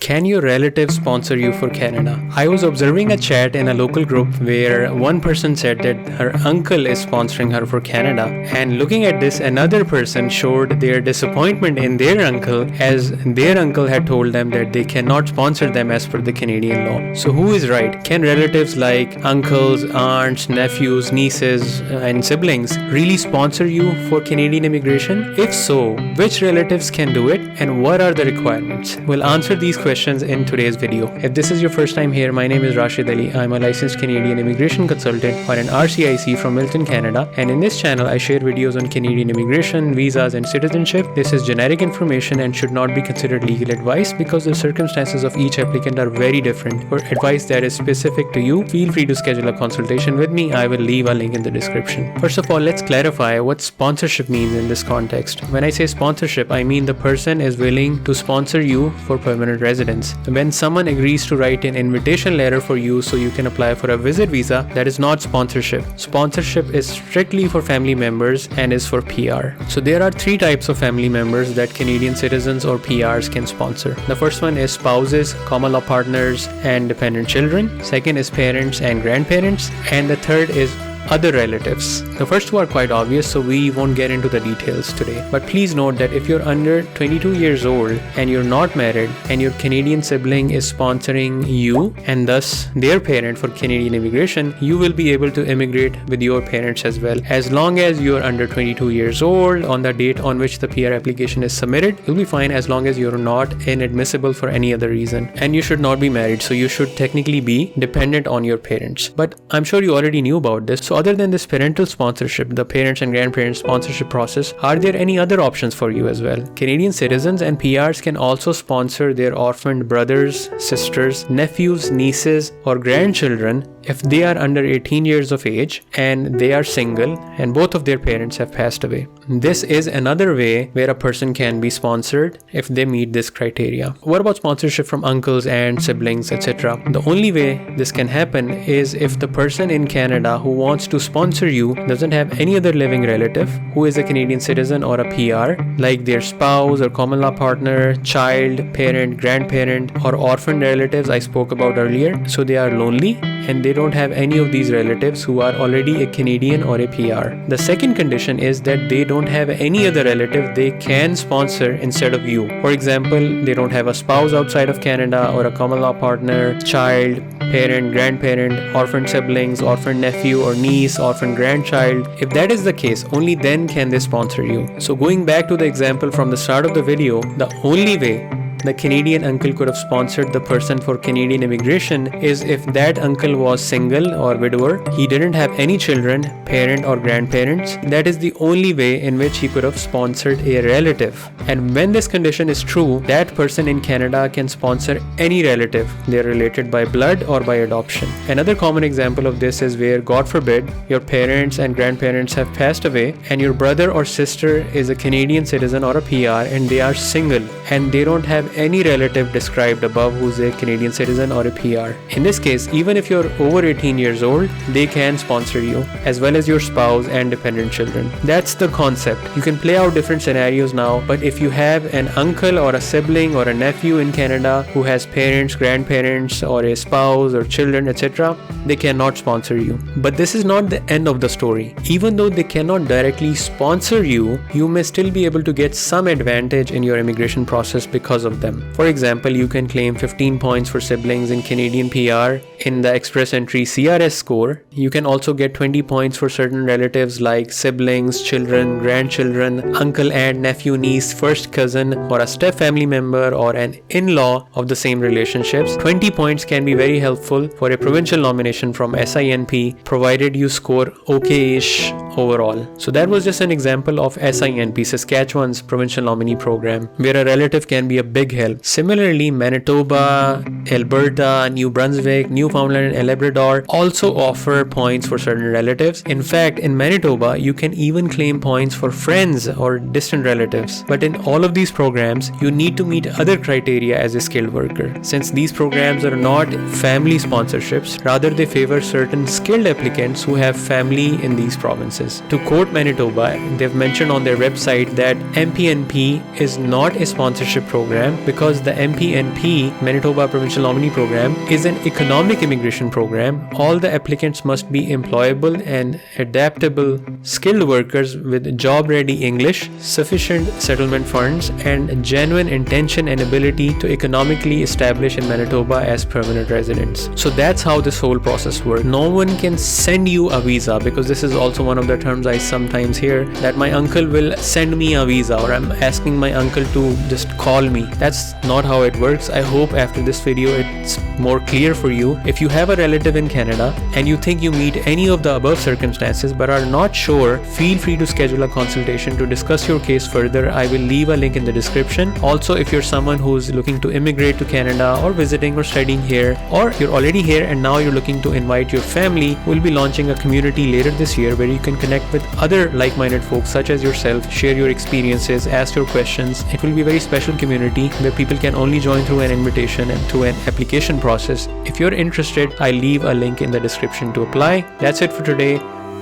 Can your relative sponsor you for Canada? I was observing a chat in a local group where one person said that her uncle is sponsoring her for Canada, and looking at this, another person showed their disappointment in their uncle as their uncle had told them that they cannot sponsor them as per the Canadian law. So who is right? Can relatives like uncles, aunts, nephews, nieces, and siblings really sponsor you for Canadian immigration? If so, which relatives can do it and what are the requirements? We'll answer these questions in today's video. If this is your first time here, my name is Rashid Ali. I'm a licensed Canadian immigration consultant or an RCIC from Milton, Canada, and in this channel I share videos on Canadian immigration, visas and citizenship. This is generic information and should not be considered legal advice because the circumstances of each applicant are very different. For advice that is specific to you, feel free to schedule a consultation with me. I will leave a link in the description. First of all, let's clarify what sponsorship means in this context. When I say sponsorship, I mean the person is willing to sponsor you for permanent residence. When someone agrees to write an invitation letter for you so you can apply for a visit visa, that is not sponsorship. Sponsorship is strictly for family members and is for PR. So there are three types of family members that Canadian citizens or PRs can sponsor. The first one is spouses, common law partners, and dependent children. Second is parents and grandparents. And the third is other relatives. The first two are quite obvious, so we won't get into the details today. But please note that if you're under 22 years old and you're not married and your Canadian sibling is sponsoring you and thus their parent for Canadian immigration, you will be able to immigrate with your parents as well. As long as you're under 22 years old on the date on which the PR application is submitted, you'll be fine as long as you're not inadmissible for any other reason. And you should not be married, so you should technically be dependent on your parents. But I'm sure you already knew about this. So other than this parental sponsorship, the parents and grandparents sponsorship process, are there any other options for you as well? Canadian citizens and PRs can also sponsor their orphaned brothers, sisters, nephews, nieces, or grandchildren if they are under 18 years of age and they are single and both of their parents have passed away. This is another way where a person can be sponsored if they meet this criteria. What about sponsorship from uncles, aunts, siblings, etc.? The only way this can happen is if the person in Canada who wants to sponsor you doesn't have any other living relative who is a Canadian citizen or a PR, like their spouse or common law partner, child, parent, grandparent, or orphan relatives I spoke about earlier. So they are lonely and they don't have any of these relatives who are already a Canadian or a PR. The second condition is that they don't have any other relative they can sponsor instead of you. For example, they don't have a spouse outside of Canada or a common law partner, child, parent, grandparent, orphan siblings, orphan nephew or niece, orphan grandchild. If that is the case, only then can they sponsor you. So going back to the example from the start of the video, the only way the Canadian uncle could have sponsored the person for Canadian immigration is if that uncle was single or widower, he didn't have any children, parent or grandparents. That is the only way in which he could have sponsored a relative. And when this condition is true, that person in Canada can sponsor any relative. They are related by blood or by adoption. Another common example of this is where, God forbid, your parents and grandparents have passed away and your brother or sister is a Canadian citizen or a PR and they are single and they don't have any relative described above who's a Canadian citizen or a PR. In this case, even if you're over 18 years old, they can sponsor you, as well as your spouse and dependent children. That's the concept. You can play out different scenarios now, but if you have an uncle or a sibling or a nephew in Canada who has parents, grandparents, or a spouse or children, etc., they cannot sponsor you. But this is not the end of the story. Even though they cannot directly sponsor you, you may still be able to get some advantage in your immigration process because of them. For example, you can claim 15 points for siblings in Canadian PR in the Express Entry CRS score. You can also get 20 points for certain relatives like siblings, children, grandchildren, uncle, aunt, nephew, niece, first cousin, or a step family member or an in-law of the same relationships. 20 points can be very helpful for a provincial nomination from SINP, provided you score okay-ish overall. So that was just an example of SINP, Saskatchewan's provincial nominee program, where a relative can be a big help. Similarly, Manitoba, Alberta, New Brunswick, Newfoundland and Labrador also offer points for certain relatives. In fact, in Manitoba, you can even claim points for friends or distant relatives. But in all of these programs, you need to meet other criteria as a skilled worker. Since these programs are not family sponsorships, rather they favor certain skilled applicants who have family in these provinces. To quote Manitoba, they've mentioned on their website that MPNP is not a sponsorship program because the MPNP, Manitoba Provincial Nominee Program, is an economic immigration program. All the applicants must be employable and adaptable skilled workers with job-ready English, sufficient settlement funds, and genuine intention and ability to economically establish in Manitoba as permanent residents. So that's how this whole process works. No one can send you a visa, because this is also one of the terms I sometimes hear, that my uncle will send me a visa, or I'm asking my uncle to just call me. That's not how it works. I hope after this video it's more clear for you. If you have a relative in Canada and you think you meet any of the above circumstances but are not sure, feel free to schedule a consultation to discuss your case further. I will leave a link in the description. Also, if you're someone who's looking to immigrate to Canada or visiting or studying here, or you're already here and now you're looking to invite your family, we'll be launching a community later this year where you can connect with other like-minded folks such as yourself, share your experiences, ask your questions. It will be a very special community where people can only join through an invitation and through an application process. If you're interested, I'll leave a link in the description to apply. That's it for today.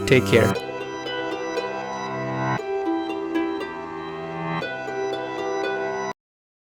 Take care.